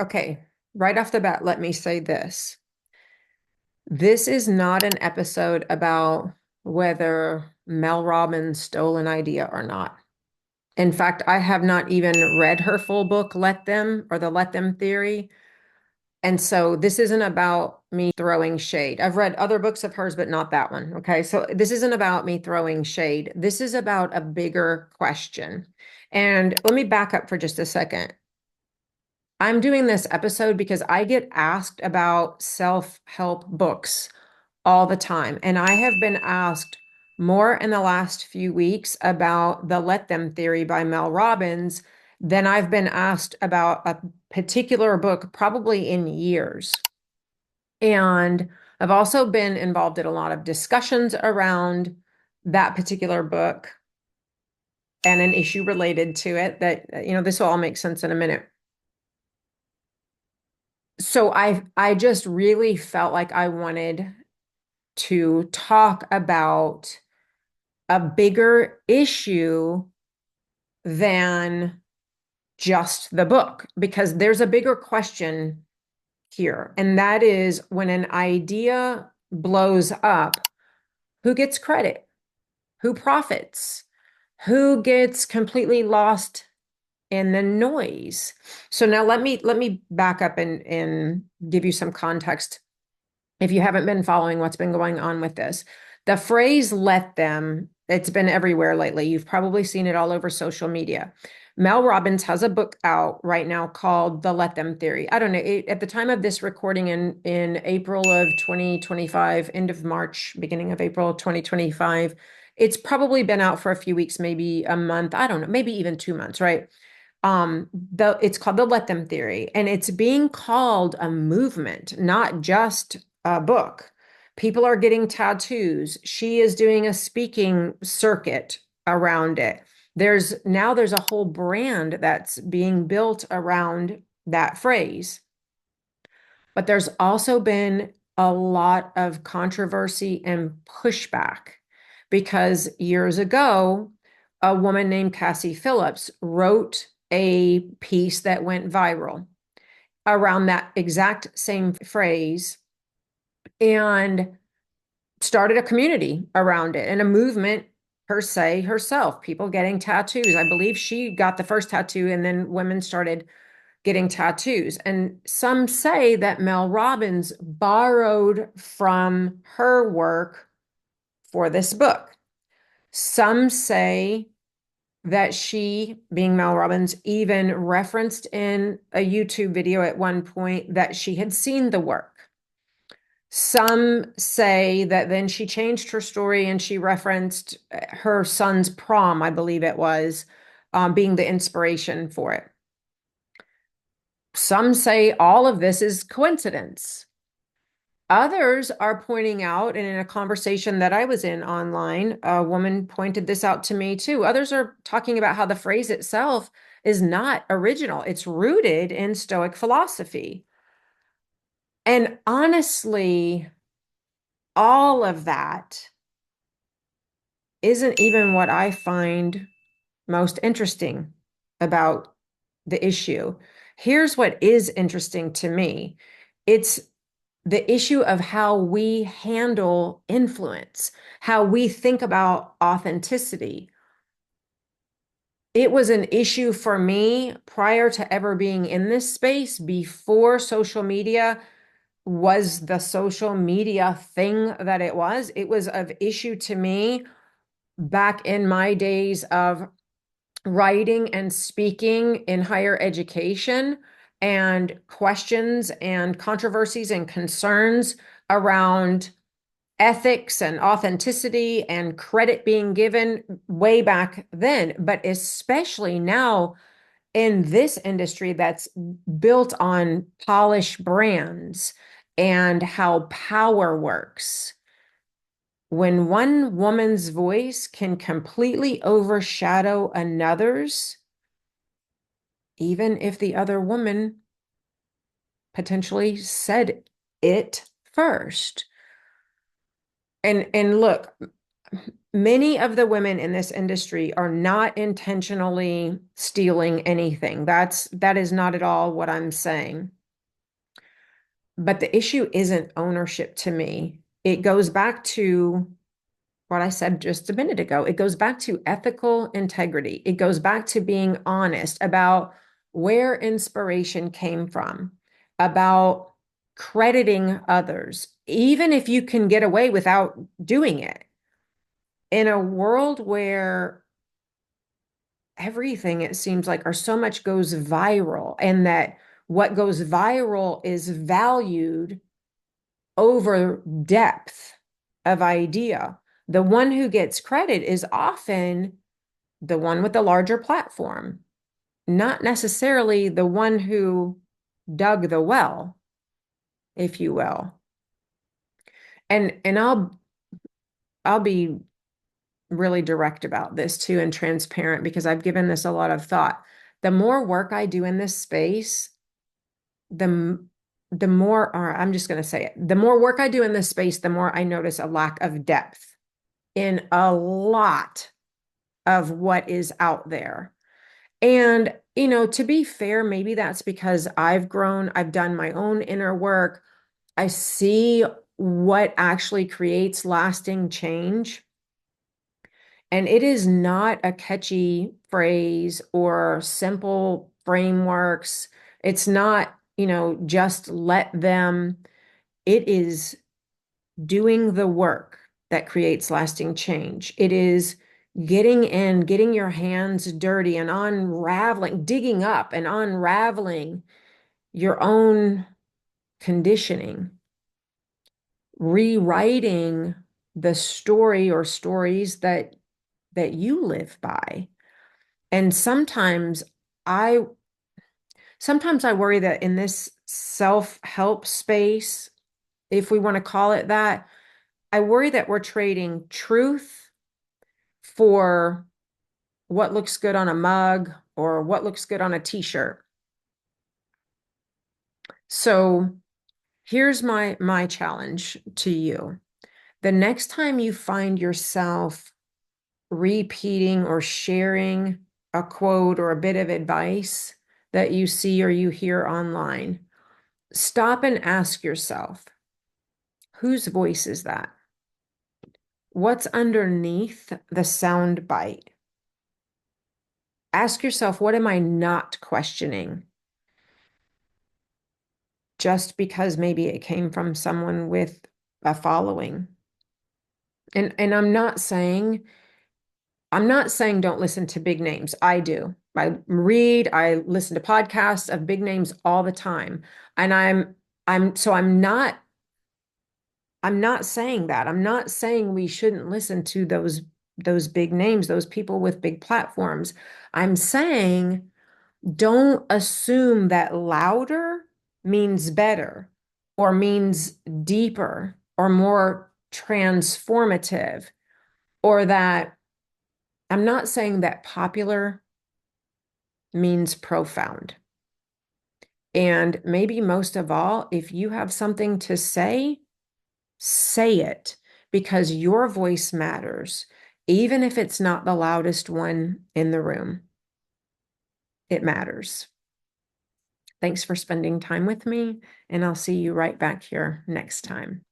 Okay, right off the bat, let me say this. This is not an episode about whether Mel Robbins stole an idea or not. In fact, I have not even read her full book, Let Them, or the Let Them Theory. And so this isn't about me throwing shade. I've read other books of hers, but not that one. Okay. So this isn't about me throwing shade. This is about a bigger question. And let me back up for just a second. I'm doing this episode because I get asked about self-help books all the time. And I have been asked more in the last few weeks about the Let Them theory by Mel Robbins than I've been asked about a particular book probably in years. And I've also been involved in a lot of discussions around that particular book and an issue related to it that, this will all make sense in a minute. So I just really felt like I wanted to talk about a bigger issue than just the book, because there's a bigger question here. And that is, when an idea blows up, who gets credit? Who profits? Who gets completely lost in the noise? So now let me back up and give you some context if you haven't been following what's been going on with this. The phrase "let them," it's been everywhere lately. You've probably seen it all over social media. Mel Robbins has a book out right now called The Let Them Theory. I don't know, at the time of this recording in April of 2025, end of March, beginning of April 2025, it's probably been out for a few weeks, maybe a month. I don't know, maybe even 2 months, right? It's called the Let Them Theory, and it's being called a movement, not just a book. People are getting tattoos. She is doing a speaking circuit around it. There's a whole brand that's being built around that phrase. But there's also been a lot of controversy and pushback because years ago, a woman named Cassie Phillips wrote a piece that went viral around that exact same phrase and started a community around it and a movement per se herself, people getting tattoos. I believe she got the first tattoo and then women started getting tattoos. And some say that Mel Robbins borrowed from her work for this book. Some say that she, being Mel Robbins, even referenced in a YouTube video at one point that she had seen the work. Some say that then she changed her story and she referenced her son's prom, I believe it was, being the inspiration for it. Some say all of this is coincidence. Others are pointing out, and in a conversation that I was in online, a woman pointed this out to me too. Others are talking about how the phrase itself is not original. It's rooted in Stoic philosophy. And honestly, all of that isn't even what I find most interesting about the issue. Here's what is interesting to me. It's the issue of how we handle influence, how we think about authenticity. It was an issue for me prior to ever being in this space, before social media was the social media thing that it was. It was of issue to me back in my days of writing and speaking in higher education, and questions and controversies and concerns around ethics and authenticity and credit being given way back then, but especially now in this industry that's built on polished brands and how power works. When one woman's voice can completely overshadow another's, even if the other woman potentially said it first. And look, Many of the women in this industry are not intentionally stealing anything. That is not at all what I'm saying. But the issue isn't ownership to me. It goes back to what I said just a minute ago. It goes back to ethical integrity. It goes back to being honest about where inspiration came from, about crediting others, even if you can get away without doing it. In a world where everything, it seems like, or so much goes viral, and that what goes viral is valued over depth of idea. The one who gets credit is often the one with the larger platform, not necessarily the one who dug the well, if you will. And I'll be really direct about this too, and transparent, because I've given this a lot of thought. The more work I do in this space, the more, or I'm just going to say it, the more work I do in this space, the more I notice a lack of depth in a lot of what is out there. And, to be fair, maybe that's because I've grown, I've done my own inner work. I see what actually creates lasting change. And it is not a catchy phrase or simple frameworks. It's not, just let them. It is doing the work that creates lasting change. It is getting in, getting your hands dirty and unraveling, digging up and unraveling your own conditioning, rewriting the story or stories that you live by. And I sometimes I worry that in this self-help space, if we want to call it that, I worry that we're trading truth for what looks good on a mug or what looks good on a t-shirt. So here's my challenge to you. The next time you find yourself repeating or sharing a quote or a bit of advice that you see or you hear online, stop and ask yourself, whose voice is that? What's underneath the sound bite? Ask yourself, what am I not questioning? Just because maybe it came from someone with a following. And I'm not saying don't listen to big names. I do. I listen to podcasts of big names all the time. And I'm not saying that. I'm not saying we shouldn't listen to those big names, those people with big platforms. I'm saying don't assume that louder means better or means deeper or more transformative, or that I'm not saying that popular means profound. And maybe most of all, if you have something to say, say it, because your voice matters, even if it's not the loudest one in the room. It matters. Thanks for spending time with me, and I'll see you right back here next time.